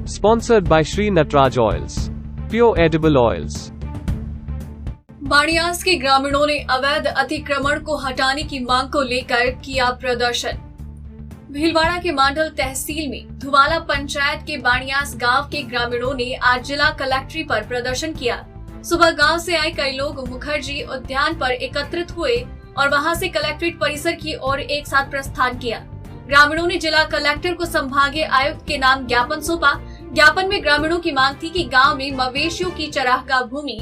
Sponsored by Sri Natraj Oils. Pure edible oils. बाणियास के ग्रामीणों ने अवैध अतिक्रमण को हटाने की मांग को लेकर किया प्रदर्शन। भीलवाड़ा के मांडल तहसील में धुवाला पंचायत के बाणियास गांव के ग्रामीणों ने आज जिला कलेक्ट्री पर प्रदर्शन किया। सुबह गांव से आए कई लोग मुखर्जी उद्यान पर एकत्रित हुए और वहां से कलेक्ट्रेट परिसर की ओर एक साथ प्रस्थान किया। ग्रामीणों ने जिला कलेक्टर को संभागीय आयुक्त के नाम ज्ञापन सौंपा। ज्ञापन में ग्रामीणों की मांग थी कि गांव में मवेशियों की चरागाह भूमि,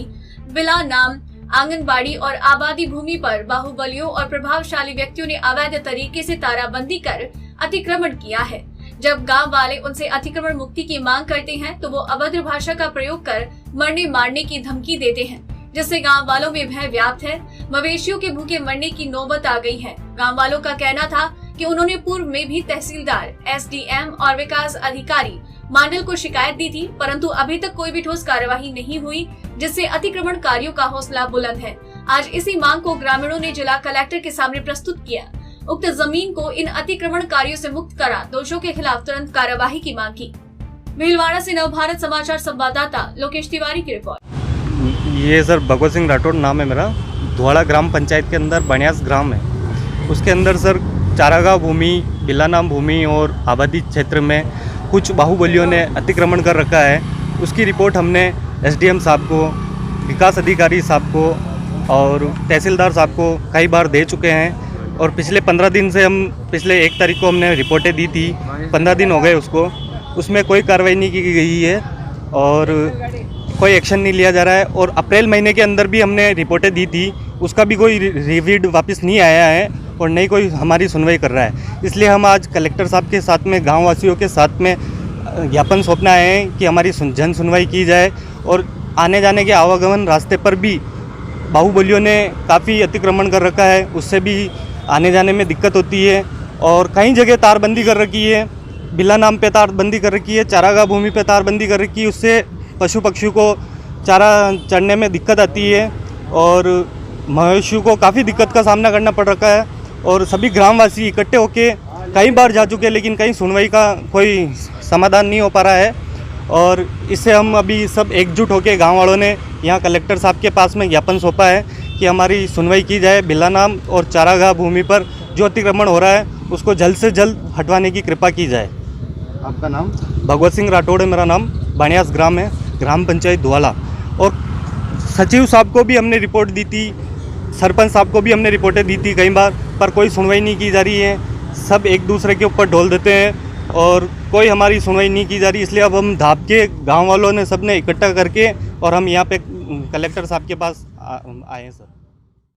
विला नाम, आंगनबाड़ी और आबादी भूमि पर बाहुबलियों और प्रभावशाली व्यक्तियों ने अवैध तरीके से ताराबंदी कर अतिक्रमण किया है। जब गांव वाले उनसे अतिक्रमण मुक्ति की मांग करते हैं तो वो अभद्र भाषा का प्रयोग कर मरने मारने की धमकी देते हैं, जिससे गांव वालों में भय व्याप्त है। मवेशियों के भूखे मरने की नौबत आ गई है। गांव वालों का कहना था कि उन्होंने पूर्व में भी तहसीलदार, एसडीएम और विकास अधिकारी मांडल को शिकायत दी थी, परंतु अभी तक कोई भी ठोस कार्यवाही नहीं हुई, जिससे अतिक्रमणकारियों का हौसला बुलंद है। आज इसी मांग को ग्रामीणों ने जिला कलेक्टर के सामने प्रस्तुत किया। उक्त जमीन को इन अतिक्रमणकारियों से मुक्त करा दोषियों के खिलाफ तुरंत कार्यवाही की मांग की। भीलवाड़ा से नवभारत समाचार संवाददाता लोकेश तिवारी की रिपोर्ट। ये सर भगवत सिंह राठौड़ नाम है मेरा। धुवाड़ा ग्राम पंचायत के अंदर बाणियास ग्राम है, उसके अंदर सर चारागाह भूमि, बिल्ला नाम भूमि और आबादी क्षेत्र में कुछ बाहुबलियों ने अतिक्रमण कर रखा है। उसकी रिपोर्ट हमने एसडीएम साहब को, विकास अधिकारी साहब को और तहसीलदार साहब को कई बार दे चुके हैं और पिछले 15 दिन से पिछले 1 तारीख को हमने रिपोर्टें दी थी। 15 दिन हो गए उसको, उसमें कोई कार्रवाई नहीं की गई है और कोई एक्शन नहीं लिया जा रहा है। और अप्रैल महीने के अंदर भी हमने रिपोर्टें दी थी, उसका भी कोई रिवीड वापस नहीं आया है और नहीं कोई हमारी सुनवाई कर रहा है। इसलिए हम आज कलेक्टर साहब के साथ में, गाँव वासियों के साथ में ज्ञापन सौंपना है कि हमारी जन सुनवाई की जाए। और आने जाने के आवागमन रास्ते पर भी बाहुबलियों ने काफ़ी अतिक्रमण कर रखा है, उससे भी आने जाने में दिक्कत होती है। और कई जगह तारबंदी कर रखी है, बिल्ला नाम पे तारबंदी कर रखी है, चारागाह भूमि पे तारबंदी कर रखी है, उससे पशु पक्षियों को चारा चढ़ने में दिक्कत आती है और मवेशियों को काफ़ी दिक्कत का सामना करना पड़ रखा है। और सभी ग्रामवासी इकट्ठे होके कई बार जा चुके हैं, लेकिन कहीं सुनवाई का कोई समाधान नहीं हो पा रहा है। और इससे हम अभी सब एकजुट होकर गांव वालों ने यहाँ कलेक्टर साहब के पास में ज्ञापन सौंपा है कि हमारी सुनवाई की जाए। बिल्ला नाम और चारागाह भूमि पर जो अतिक्रमण हो रहा है उसको जल्द से जल्द हटवाने की कृपा की जाए। आपका नाम? भगवत सिंह राठौड़ है मेरा नाम। बाणियास ग्राम है, ग्राम पंचायत धुवाला। और सचिव साहब को भी हमने रिपोर्ट दी थी, सरपंच साहब को भी हमने रिपोर्टें दी थी कई बार, पर कोई सुनवाई नहीं की जा रही है। सब एक दूसरे के ऊपर ढोल देते हैं और कोई हमारी सुनवाई नहीं की जा रही। इसलिए अब हम धाप के गांव वालों ने सबने इकट्ठा करके और हम यहाँ पे कलेक्टर साहब के पास आए हैं सर।